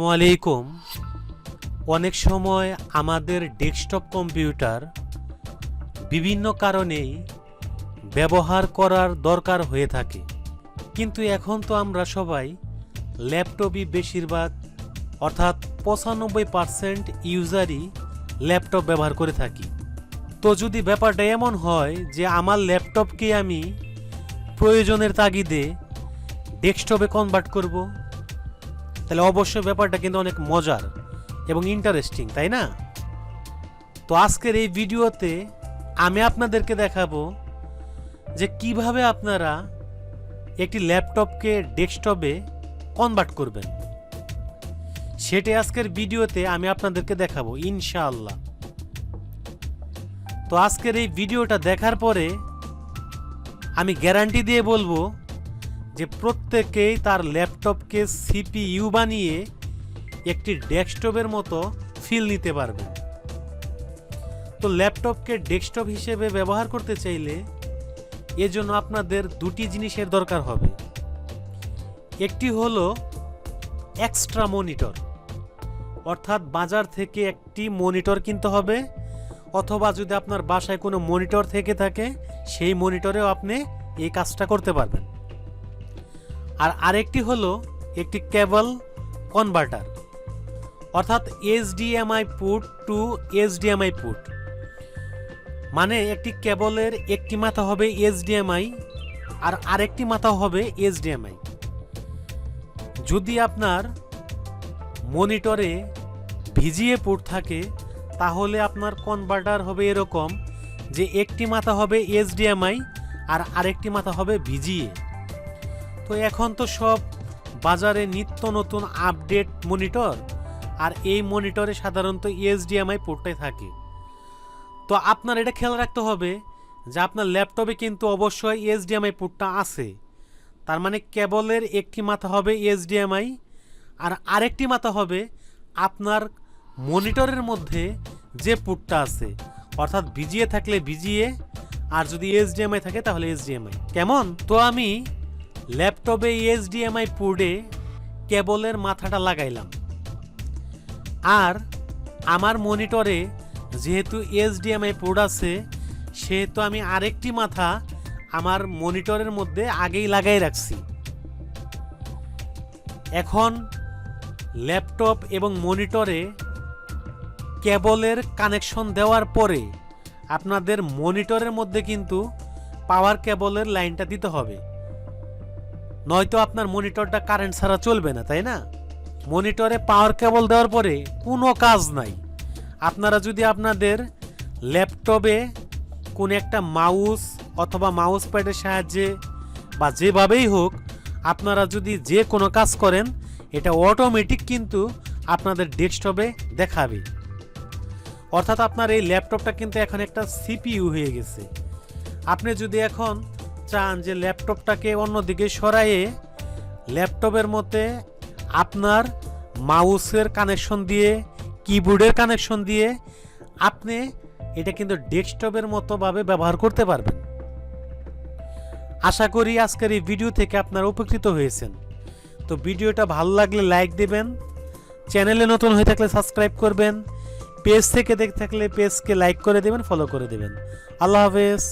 আসসালামু আলাইকুম। অনেক সময় আমাদের ডেস্কটপ কম্পিউটার বিভিন্ন কারণেই ব্যবহার করার দরকার হয়ে থাকে, কিন্তু এখন তো আমরা সবাই ল্যাপটপই বেশিরভাগ অর্থাৎ 95% ইউজারই ল্যাপটপ ব্যবহার করে থাকি। তো যদি ব্যাপারটা এমন হয় যে আমার ল্যাপটপকে আমি প্রয়োজনের তাগিদে ডেস্কটপে কনভার্ট করব, তাহলে অবশ্যই ব্যাপারটা কিন্তু অনেক মজার এবং ইন্টারেস্টিং, তাই না? তো আজকের এই ভিডিওতে আমি আপনাদেরকে দেখাবো যে কিভাবে আপনারা একটি ল্যাপটপকে ডেস্কটপে কনভার্ট করবেন। সেটাই আজকের ভিডিওতে আমি আপনাদেরকে দেখাবো ইনশাআল্লাহ। তো আজকের এই ভিডিওটা দেখার পরে আমি গ্যারান্টি দিয়ে বলবো যে প্রত্যেকেই তার ল্যাপটপকে সিপিইউ বানিয়ে একটি ডেস্কটপের মতো ফিল নিতে পারবেন। তো ল্যাপটপকে ডেস্কটপ হিসেবে ব্যবহার করতে চাইলে এজন্য আপনাদের দুটি জিনিসের দরকার হবে। একটি হলো এক্সট্রা মনিটর, অর্থাৎ বাজার থেকে একটি মনিটর কিনতে হবে, অথবা যদি আপনার বাসায় কোনো মনিটর থেকে থাকে সেই মনিটরেও আপনি এই কাজটা করতে পারবেন। আর আরেকটি হলো একটি কেবল কনভার্টার, অর্থাৎ HDMI port to HDMI port. মানে একটি কেবলের একটি মাথা হবে এইচডিএমআই আর আরেকটি মাথা হবে এইচডিএমআই। যদি আপনার মনিটরে ভিজিএ পোর্ট থাকে তাহলে আপনার কনভার্টার হবে এরকম যে একটি মাথা হবে এইচডিএমআই আর আরেকটি মাথা হবে ভিজিএ। তো এখন তো সব বাজারে নিত্য নতুন আপডেট মনিটর, আর এই মনিটরে সাধারণত এইচডিএমআই পোর্টটাই থাকে। তো আপনার এটা খেয়াল রাখতে হবে যে আপনার ল্যাপটপে কিন্তু অবশ্যই এইচডিএমআই পোর্টটা আছে। তার মানে কেবলের একটি মাথা হবে এইচডিএমআই আর আরেকটি মাথা হবে আপনার মনিটরের মধ্যে যে পোর্টটা আছে, অর্থাৎ ভিজিএ থাকলে ভিজিএ আর যদি এইচডিএমআই থাকে তাহলে এইচডিএমআই। কেমন? তো আমি ল্যাপটপে এইচডিএমআই পোর্টে কেবলের মাথাটা লাগাইলাম, আর আমার মনিটরে যেহেতু এইচডিএমআই পোর্ট আছে সেহেতু আমি আরেকটি মাথা আমার মনিটরের মধ্যে আগেই লাগাই রাখছি। এখন ল্যাপটপ এবং মনিটরে কেবলের কানেকশন দেওয়ার পরে আপনাদের মনিটরের মধ্যে কিন্তু পাওয়ার কেবলের লাইনটা দিতে হবে, নয়তো আপনার মনিটরটা কারেন্ট ছাড়া চলবে না, তাই না? মনিটরে পাওয়ার কেবল দেওয়ার পরে কোনো কাজ নাই। আপনারা যদি আপনাদের ল্যাপটপে কোনো একটা মাউস অথবা মাউস প্যাডের সাহায্যে বা যেভাবেই হোক আপনারা যদি যে কোনো কাজ করেন এটা অটোমেটিক কিন্তু আপনাদের ডেস্কটপে দেখাবে। অর্থাৎ আপনার এই ল্যাপটপটা কিন্তু এখন একটা সিপিইউ হয়ে গেছে। আপনি যদি এখন চান যে ল্যাপটপটাকে অন্যদিকে সরাইয়ে ল্যাপটপের মধ্যে আপনার মাউসের কানেকশন দিয়ে কিবোর্ডের কানেকশন দিয়ে আপনি এটা কিন্তু ডেস্কটপের মতোভাবে ব্যবহার করতে পারবেন। আশা করি আজকের এই ভিডিও থেকে আপনারা উপকৃত হয়েছেন। তো ভিডিওটা ভালো লাগলে লাইক দেবেন, চ্যানেলে নতুন হয়ে থাকলে সাবস্ক্রাইব করবেন, পেজ থেকে দেখে থাকলে পেজকে লাইক করে দেবেন, ফলো করে দেবেন। আল্লাহ হাফেজ।